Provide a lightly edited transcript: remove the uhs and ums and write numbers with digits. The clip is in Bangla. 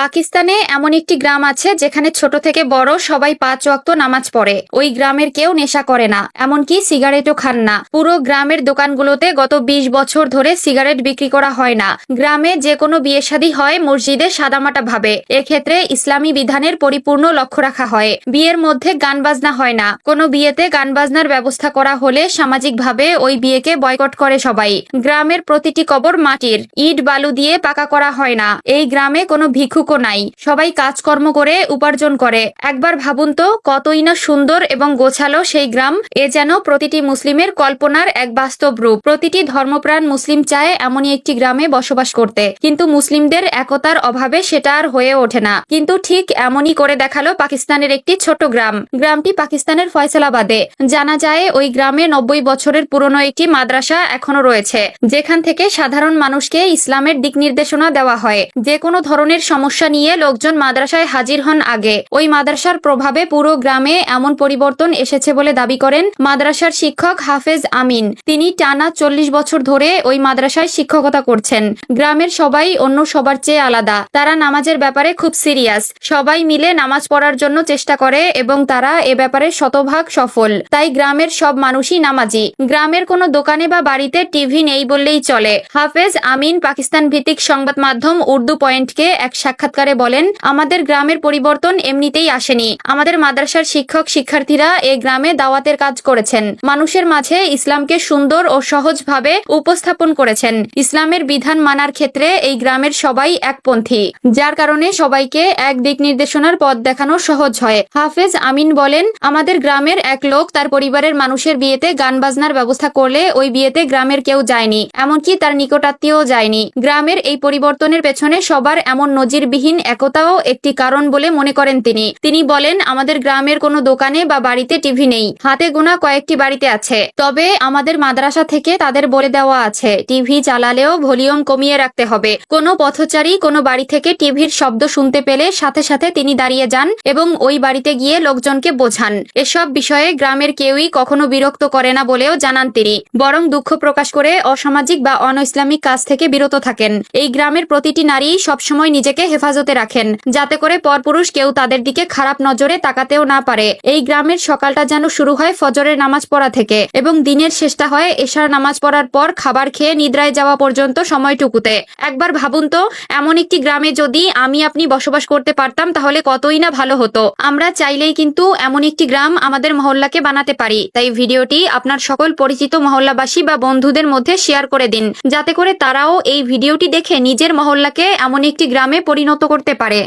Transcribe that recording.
পাকিস্তানে এমন একটি গ্রাম আছে যেখানে ছোট থেকে বড় সবাই 5 ওয়াক্ত নামাজ পড়ে। ওই গ্রামের কেউ নেশা করে না, এমনকি সিগারেটও খান না। পুরো গ্রামের দোকানগুলোতে গত 20 বছর ধরে সিগারেট বিক্রি করা হয় না। গ্রামে যে কোনো বিয়ে শাদী হয় মসজিদে সাদামাটা ভাবে। এক্ষেত্রে ইসলামী বিধানের পরিপূর্ণ লক্ষ্য রাখা হয়। বিয়ের মধ্যে গান বাজনা হয় না। কোনো বিয়েতে গান বাজনার ব্যবস্থা করা হলে সামাজিকভাবে ওই বিয়েকে বয়কট করে সবাই। গ্রামের প্রতিটি কবর মাটির, ইট বালু দিয়ে পাকা করা হয় না। এই গ্রামে কোনো ভিক্ষুকও নাই, সবাই কাজকর্ম করে উপার্জন করে। একবার ভাবুন তো, কতই না সুন্দর এবং গোছালো সেই গ্রাম। এ যেন প্রতিটি মুসলিমের কল্পনার এক বাস্তব রূপ। প্রতিটি ধর্মপ্রাণ মুসলিম চায় এমনই একটি গ্রামে বসবাস করতে, কিন্তু মুসলিমদের একতার অভাবে সেটা আর হয়ে ওঠে না। কিন্তু ঠিক এমনই করে দেখালো পাকিস্তানের একটি ছোট গ্রাম। গ্রামটি পাকিস্তানের ফয়সালাবাদে। জানা যায় ওই গ্রামে 90 বছরের পুরনো একটি মাদ্রাসা এখনো রয়েছে, যেখান থেকে সাধারণ মানুষকে ইসলামের দিক নির্দেশনা দেওয়া হয়। যে কোনো ধরনের সমস্যা নিয়ে লোকজন মাদ্রাসায় হাজির হন আগে। ওই মাদ্রাসার প্রভাবে পুরো গ্রামে এমন পরিবর্তন এসেছে বলে দাবি করেন মাদ্রাসার শিক্ষক হাফেজ আমিন। তিনি টানা 40 বছর ধরে ওই মাদ্রাসায় শিক্ষকতা করছেন। গ্রামের সবাই অন্য সবার চেয়ে আলাদা। তারা নামাজের ব্যাপারে খুব সিরিয়াস। সবাই মিলে নামাজ পড়ার জন্য চেষ্টা করে এবং তারা এ ব্যাপারে শতভাগ সফল। তাই গ্রামের সব মানুষই নামাজি। গ্রামের কোনো দোকানে বা বাড়িতে টিভি নেই বললেই চলে। হাফেজ আমিন পাকিস্তান ভিত্তিক সংবাদ মাধ্যম উর্দু পয়েন্টকে এক সাক্ষাৎকারে বলেন, আমাদের গ্রামের পরিবর্তন এমনিতেই আসেনি। আমাদের মাদ্রাসার শিক্ষক শিক্ষার্থীরা এই গ্রামে দাওয়াতের কাজ করেছেন, মানুষের মাঝে ইসলামকে সুন্দর ও সহজভাবে উপস্থাপন করেছেন। ইসলামের বিধান মানার ক্ষেত্রে এই গ্রামের সবাই একপন্থী, যার কারণে সবাইকে এক দিক নির্দেশনার পথ দেখানো সহজ হয়। হাফেজ আমিন বলেন, আমাদের গ্রামের এক লোক তার পরিবারের মানুষের বিয়েতে গান বাজনার ব্যবস্থা করলে ওই বিয়েতে গ্রামের কেউ যায়নি, এমনকি তার নিকটাত্মীয়ও যায়নি। গ্রামের এই পরিবর্তনের পেছনে সবার এমন নজিরবিহীন একতাও একটি কারণ বলে মনে করেন তিনি। তিনি বলেন, আমাদের গ্রামের কোনো দোকানে বা বাড়িতে টিভি নেই, হাতে গোনা কয়েকটি বাড়িতে আছে। তবে আমাদের মাদ্রাসা থেকে তাদের বলে দেওয়া আছে টিভি চালালেও ভলিউম কমিয়ে রাখতে হবে। কোনো পথচারী কোনো বাড়ি থেকে টিভির শব্দ শুনতে পেলে সাথে সাথে তিনি দাঁড়িয়ে যান এবং ওই বাড়িতে গিয়ে লোকজনকে বোঝান। এসব বিষয়ে গ্রামের কেউই কখনো বিরক্ত করে না বলেও জানান তিনি, বরং দুঃখ প্রকাশ করে অসামাজিক বা অনইসলামিক কাজ থেকে বিরত থাকেন। এই গ্রামের প্রতিটি নারী সবসময় নিজেকে হেফাজতে রাখেন, যাতে করে পরপুরুষ কেউ তাদের দিকে খারাপ নজরে তাকাতেও না পারে। এই গ্রামের সকালটা যেন শুরু হয় ফজরের নামাজ পড়া থেকে এবং দিনের শেষটা হয় এশার নামাজ পড়ার পর খাবার খেয়ে নিদ্রায় যাওয়া পর্যন্ত সময়টুকুতে। একবার ভাবুন তো, এমন একটি গ্রামে যদি আমি আপনি বসবাস করতে পারতাম তাহলে কতই না ভালো হতো। আমরা চাইলেই কিন্তু এমন একটি গ্রাম আমাদের মহল্লাকে বানাতে পারি। তাই ভিডিওটি আপনার সকল পরিচিত মহল্লাবাসী বা বন্ধুদের মধ্যে শেয়ার করে দিন, যাতে করে তারাও এই ভিডিওটি দেখে নিজের মহল্লাকে এমন একটি গ্রামে পরিণত করতে পারে।